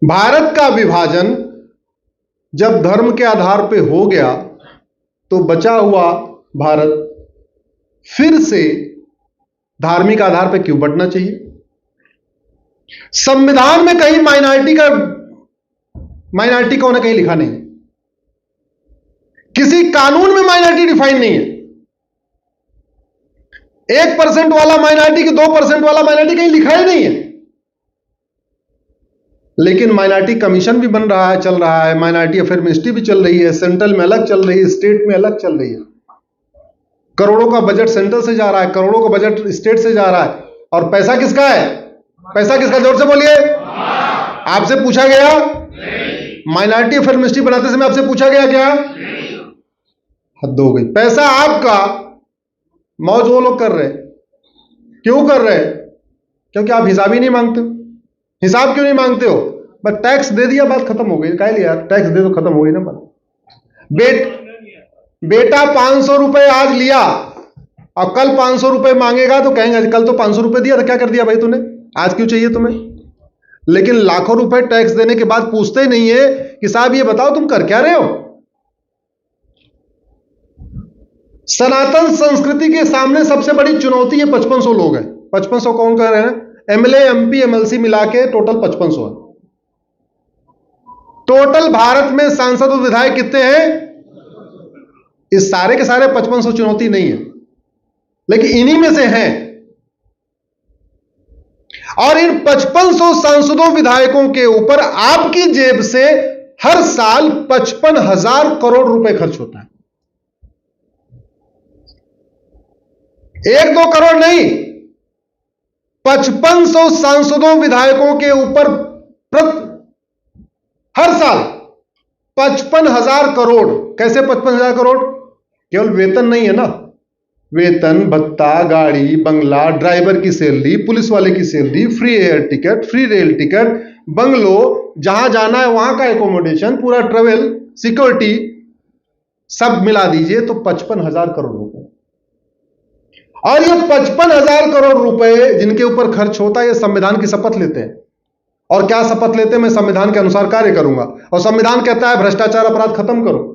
भारत का विभाजन जब धर्म के आधार पे हो गया तो बचा हुआ भारत फिर से धार्मिक आधार पे क्यों बंटना चाहिए? संविधान में कहीं माइनॉरिटी कौन है कहीं लिखा नहीं, किसी कानून में माइनॉरिटी डिफाइन नहीं है। 1% वाला माइनॉरिटी की 2% वाला माइनॉरिटी कहीं लिखा ही नहीं है। लेकिन माइनॉरिटी कमीशन भी बन रहा है, चल रहा है, माइनॉरिटी अफेयर मिनिस्ट्री भी चल रही है, सेंट्रल में अलग चल रही है, स्टेट में अलग चल रही है। करोड़ों का बजट सेंट्रल से जा रहा है, करोड़ों का बजट स्टेट से जा रहा है, और पैसा किसका है? पैसा किसका? जोर से बोलिए। आपसे पूछा गया? माइनॉरिटी अफेयर मिनिस्ट्री बनाते समय आपसे पूछा गया क्या? हद हो गई। पैसा आपका, मौज वो लोग कर रहे। क्यों कर रहे? क्योंकि आप हिसाब ही नहीं मांगते हो। हिसाब क्यों नहीं मांगते हो? बस टैक्स दे दिया, बात खत्म हो गई। कह लिया टैक्स दे दो, खत्म हो गई ना बात। बेटा 500 रुपए आज लिया और कल 500 रुपए मांगेगा तो कहेंगे कल तो 500 रुपए दिया था, क्या कर दिया भाई तूने, आज क्यों चाहिए तुम्हें? लेकिन लाखों रुपए टैक्स देने के बाद पूछते ही नहीं है कि साहब ये बताओ तुम कर क्या रहे हो। सनातन संस्कृति के सामने सबसे बड़ी चुनौती है 5500 लोग हैं। 5500 कौन कर रहे हैं? एमएलए, एमपी, एमएलसी मिला के टोटल 5500 है। टोटल भारत में सांसद और विधायक कितने हैं? इस सारे के सारे 5500 चुनौती नहीं है, लेकिन इन्हीं में से हैं। और इन 5500 सांसदों विधायकों के ऊपर आपकी जेब से हर साल 55,000 करोड़ रुपए खर्च होता है। 1-2 करोड़ नहीं, 5500 सांसदों विधायकों के ऊपर हर साल 55,000 करोड़। कैसे 55,000 करोड़? केवल वेतन नहीं है ना, वेतन, भत्ता, गाड़ी, बंगला, ड्राइवर की सैलरी, पुलिस वाले की salary, free air ticket, free rail ticket, bungalow, जहां जाना है वहां का एकोमोडेशन, पूरा ट्रेवल, सिक्योरिटी, सब मिला दीजिए तो 55,000 करोड़ रुपए। और ये 55,000 करोड़ रुपए जिनके ऊपर खर्च होता है, ये संविधान की शपथ लेते हैं। और क्या शपथ लेते हैं? मैं संविधान के अनुसार कार्य करूंगा। और संविधान कहता है भ्रष्टाचार अपराध खत्म करो।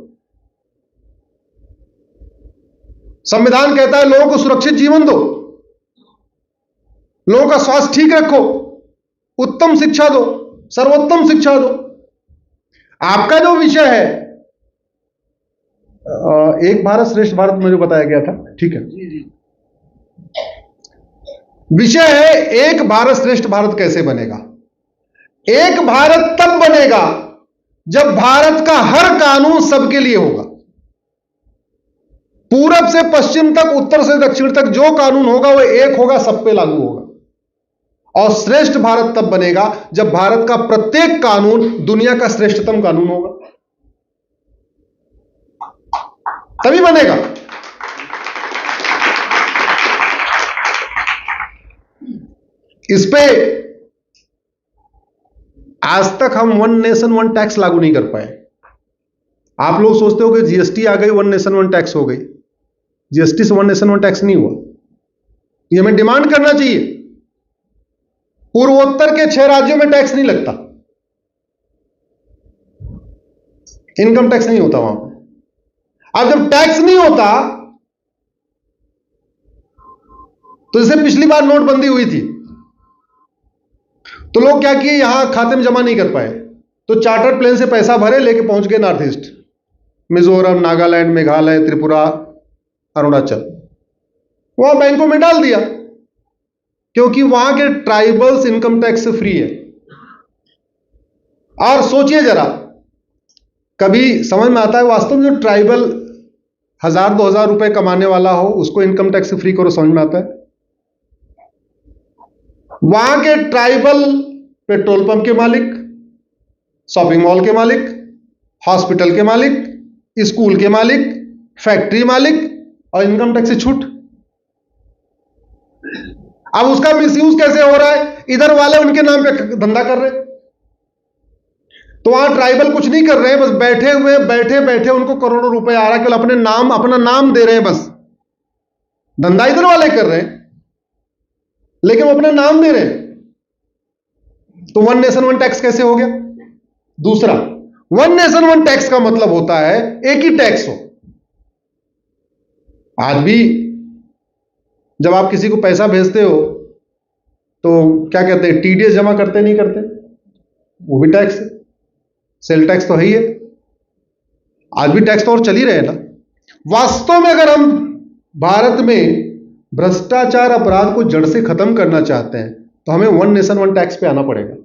संविधान कहता है लोगों को सुरक्षित जीवन दो, लोगों का स्वास्थ्य ठीक रखो, उत्तम शिक्षा दो, सर्वोत्तम शिक्षा दो। आपका जो विषय है एक भारत श्रेष्ठ भारत में जो बताया गया था, ठीक है, विषय है एक भारत श्रेष्ठ भारत कैसे बनेगा। एक भारत तब बनेगा जब भारत का हर कानून सबके लिए होगा। पूरब से पश्चिम तक, उत्तर से दक्षिण तक जो कानून होगा वो एक होगा, सब पे लागू होगा। और श्रेष्ठ भारत तब बनेगा जब भारत का प्रत्येक कानून दुनिया का श्रेष्ठतम कानून होगा, तभी बनेगा। इस पे आज तक हम वन नेशन वन टैक्स लागू नहीं कर पाए। आप लोग सोचते हो कि जीएसटी आ गई, वन नेशन वन टैक्स हो गई। जीएसटी से वन नेशन वन टैक्स नहीं हुआ। ये हमें डिमांड करना चाहिए। पूर्वोत्तर के 6 राज्यों में टैक्स नहीं लगता, इनकम टैक्स नहीं होता वहां पर। अब जब टैक्स नहीं होता तो जैसे पिछली बार नोटबंदी हुई थी तो लोग क्या किए, यहां खाते में जमा नहीं कर पाए तो चार्टर्ड प्लेन से पैसा भरे, लेके पहुंच गए नॉर्थ ईस्ट, मिजोरम, नागालैंड, मेघालय, त्रिपुरा, अरुणाचल, वहां बैंकों में डाल दिया, क्योंकि वहां के ट्राइबल्स इनकम टैक्स से फ्री है। और सोचिए जरा, कभी समझ में आता है वास्तव में जो ट्राइबल 1,000-2,000 रुपए कमाने वाला हो उसको इनकम टैक्स से फ्री करो, समझ में आता है? वहां के ट्राइबल पेट्रोल पंप के मालिक, शॉपिंग मॉल के मालिक, हॉस्पिटल के मालिक, स्कूल के मालिक, फैक्ट्री मालिक, और इनकम टैक्स से छूट। अब उसका मिसयूज कैसे हो रहा है? इधर वाले उनके नाम पे धंधा कर रहे हैं, तो वहां ट्राइबल कुछ नहीं कर रहे हैं, बस बैठे हुए बैठे उनको करोड़ों रुपए आ रहा है, केवल अपने नाम, अपना नाम दे रहे हैं, बस धंधा इधर वाले कर रहे हैं लेकिन वो अपना नाम दे रहे हैं। तो वन नेशन वन टैक्स कैसे हो गया? दूसरा, वन नेशन वन टैक्स का मतलब होता है एक ही टैक्स हो। आज भी जब आप किसी को पैसा भेजते हो तो क्या कहते हैं, टीडीएस जमा करते नहीं करते, वो भी टैक्स है। सेल टैक्स तो है ही है, आज भी टैक्स तो और चल ही रहे हैं ना। वास्तव में अगर हम भारत में भ्रष्टाचार अपराध को जड़ से खत्म करना चाहते हैं तो हमें वन नेशन वन टैक्स पे आना पड़ेगा।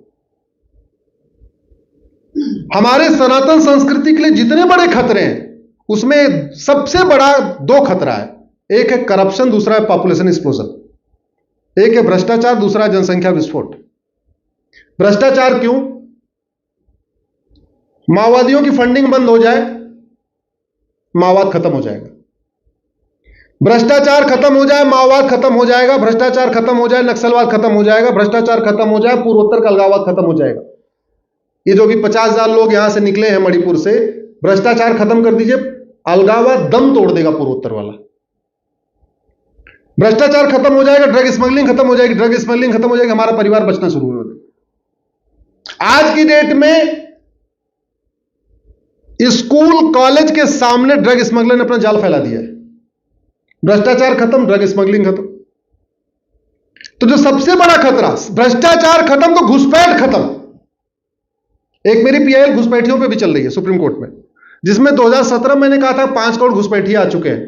हमारे सनातन संस्कृति के लिए जितने बड़े खतरे हैं उसमें सबसे बड़ा दो खतरा है, एक है करप्शन, दूसरा है पॉपुलेशन एक्सप्लोजन। एक है भ्रष्टाचार, दूसरा है जनसंख्या विस्फोट। भ्रष्टाचार क्यों? माओवादियों की फंडिंग बंद हो जाए, माओवाद खत्म हो जाएगा। भ्रष्टाचार खत्म हो जाए, माओवाद खत्म हो जाएगा। भ्रष्टाचार खत्म हो जाए, नक्सलवाद खत्म हो जाएगा। भ्रष्टाचार खत्म हो जाए, पूर्वोत्तर का अलगाववाद खत्म हो जाएगा। ये जो भी 50,000 लोग यहां से निकले हैं मणिपुर से, भ्रष्टाचार खत्म कर दीजिए, अलगाववाद दम तोड़ देगा पूर्वोत्तर वाला। भ्रष्टाचार खत्म हो जाएगा, ड्रग स्मगलिंग खत्म हो जाएगी। ड्रग स्मगलिंग खत्म हो जाएगी, हमारा परिवार बचना शुरू हो जाएगा। आज की डेट में स्कूल कॉलेज के सामने ड्रग स्मगलर ने अपना जाल फैला दिया है। भ्रष्टाचार खत्म, ड्रग स्मगलिंग खत्म। तो जो सबसे बड़ा खतरा, भ्रष्टाचार खत्म तो घुसपैठ खत्म। एक मेरी पीआईएल घुसपैठियों पे भी चल रही है सुप्रीम कोर्ट में, जिसमें 2017 मैंने कहा था 5 करोड़ घुसपैठिए आ चुके हैं,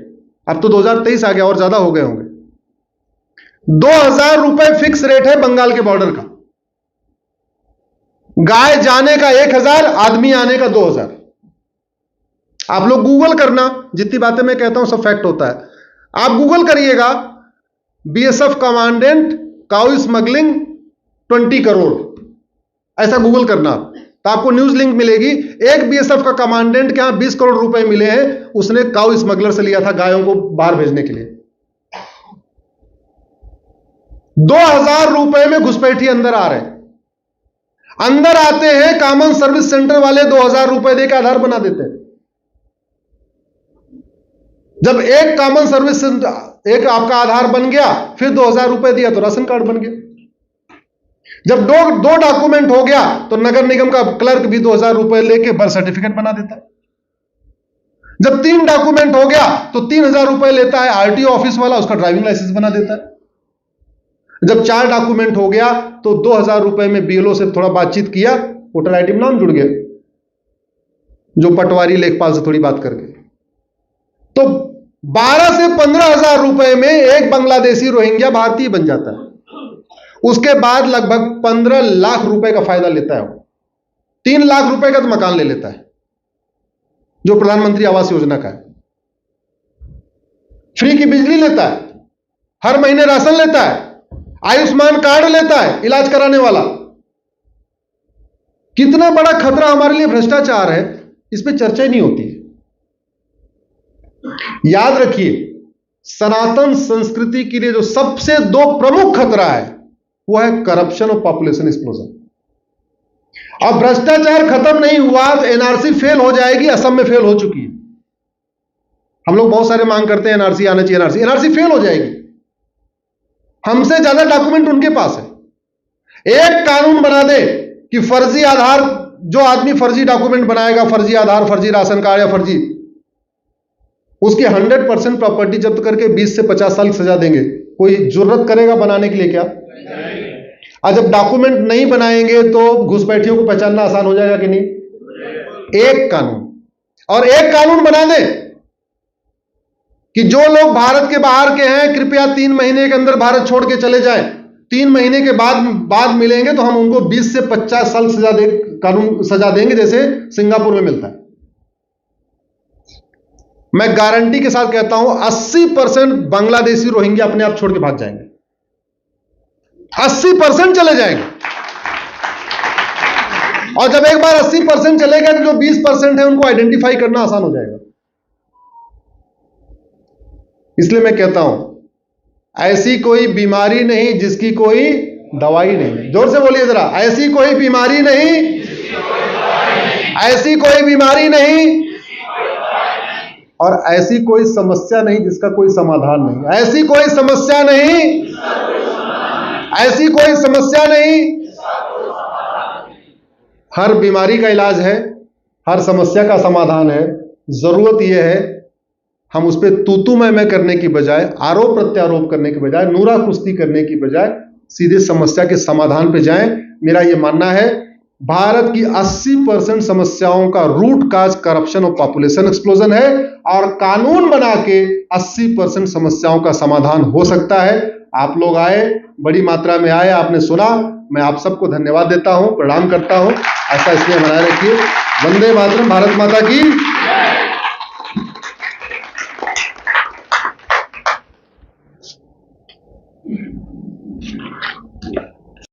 अब तो 2023 आ गया और ज्यादा हो गए होंगे। 2,000 रुपए फिक्स रेट है बंगाल के बॉर्डर का। गाय जाने का 1,000, आदमी आने का 2,000। आप लोग गूगल करना, जितनी बातें मैं कहता हूं सब फैक्ट होता है। आप गूगल करिएगा BSF commandant cow smuggling 20 crore, ऐसा गूगल करना तो आपको न्यूज लिंक मिलेगी। एक बीएसएफ का कमांडेंट के यहां 20 करोड़ रुपए मिले हैं, उसने काउ स्मगलर से लिया था गायों को बाहर भेजने के लिए। 2,000 रुपए में घुसपैठी अंदर आ रहे हैं। अंदर आते हैं, कॉमन सर्विस सेंटर वाले 2,000 रुपए देकर आधार बना देते हैं। जब एक कॉमन सर्विस एक आपका आधार बन गया, फिर 2,000 रुपए दिया तो राशन कार्ड बन गया। जब दो डॉक्यूमेंट हो गया तो नगर निगम का क्लर्क भी 2,000 रुपए लेके बर्थ सर्टिफिकेट बना देता है। जब 3 डॉक्यूमेंट हो गया तो 3,000 रुपए लेता है आरटीओ ऑफिस वाला, उसका ड्राइविंग लाइसेंस बना देता है। जब 4 डॉक्यूमेंट हो गया तो 2,000 रुपए में बीएलओ से थोड़ा बातचीत किया, वोटर आईडी में नाम जुड़ गया, जो पटवारी लेखपाल से थोड़ी बात करके। तो 12 से 15,000 रुपए में एक बांग्लादेशी रोहिंग्या भारतीय बन जाता है। उसके बाद लगभग 15 लाख रुपए का फायदा लेता है वो। 3 लाख रुपए का तो मकान ले लेता है, जो प्रधानमंत्री आवास योजना का है। फ्री की बिजली लेता है, हर महीने राशन लेता है, आयुष्मान कार्ड लेता है इलाज कराने वाला। कितना बड़ा खतरा हमारे लिए भ्रष्टाचार है, इस पे चर्चा ही नहीं होती है। याद रखिए, सनातन संस्कृति के लिए जो सबसे 2 प्रमुख खतरा है वो है करप्शन और पॉपुलेशन एक्सप्लोजन। अब भ्रष्टाचार खत्म नहीं हुआ तो एनआरसी फेल हो जाएगी। असम में फेल हो चुकी है। हम लोग बहुत सारे मांग करते हैं एनआरसी आना चाहिए, एनआरसी फेल हो जाएगी। हमसे ज्यादा डॉक्यूमेंट उनके पास है। एक कानून बना दे कि फर्जी आधार, जो आदमी फर्जी डॉक्यूमेंट बनाएगा, फर्जी आधार, फर्जी राशन कार्ड या फर्जी, उसकी 100% प्रॉपर्टी जब्त करके 20 से 50 साल की सजा देंगे। कोई जरूरत करेगा बनाने के लिए क्या? और जब डॉक्यूमेंट नहीं बनाएंगे तो घुसपैठियों को पहचानना आसान हो जाएगा कि नहीं? एक कानून, और एक कानून बना दे कि जो लोग भारत के बाहर के हैं कृपया 3 महीने के अंदर भारत छोड़ के चले जाएं। 3 महीने के बाद मिलेंगे तो हम उनको 20 से 50 साल सजा देंगे, जैसे सिंगापुर में मिलता है। मैं गारंटी के साथ कहता हूं 80% बांग्लादेशी रोहिंग्या अपने आप छोड़ के भाग जाएंगे। 80% चले जाएंगे। और जब एक बार 80% चले गए तो जो 20% है उनको आइडेंटिफाई करना आसान हो जाएगा। इसलिए मैं कहता हूं, ऐसी कोई बीमारी नहीं जिसकी कोई दवाई नहीं। जोर से बोलिए जरा, ऐसी कोई बीमारी नहीं, ऐसी कोई बीमारी नहीं, और ऐसी कोई समस्या नहीं जिसका कोई समाधान नहीं। ऐसी कोई समस्या नहीं, ऐसी कोई समस्या नहीं। हर बीमारी का इलाज है, हर समस्या का समाधान है। जरूरत यह है हम उस पर तू मैं करने की बजाय, आरोप प्रत्यारोप करने की बजाय, नूरा कुश्ती करने की बजाय सीधे समस्या के समाधान पे जाएं। मेरा यह मानना है भारत की 80% समस्याओं का रूट काज करप्शन और पॉपुलेशन एक्सप्लोजन है, और कानून बना के 80% समस्याओं का समाधान हो सकता है। आप लोग आए, बड़ी मात्रा में आए, आपने सुना, मैं आप सबको धन्यवाद देता हूं, प्रणाम करता हूं। ऐसा इसलिए बनाए रखिए। वंदे मातरम, भारत माता की।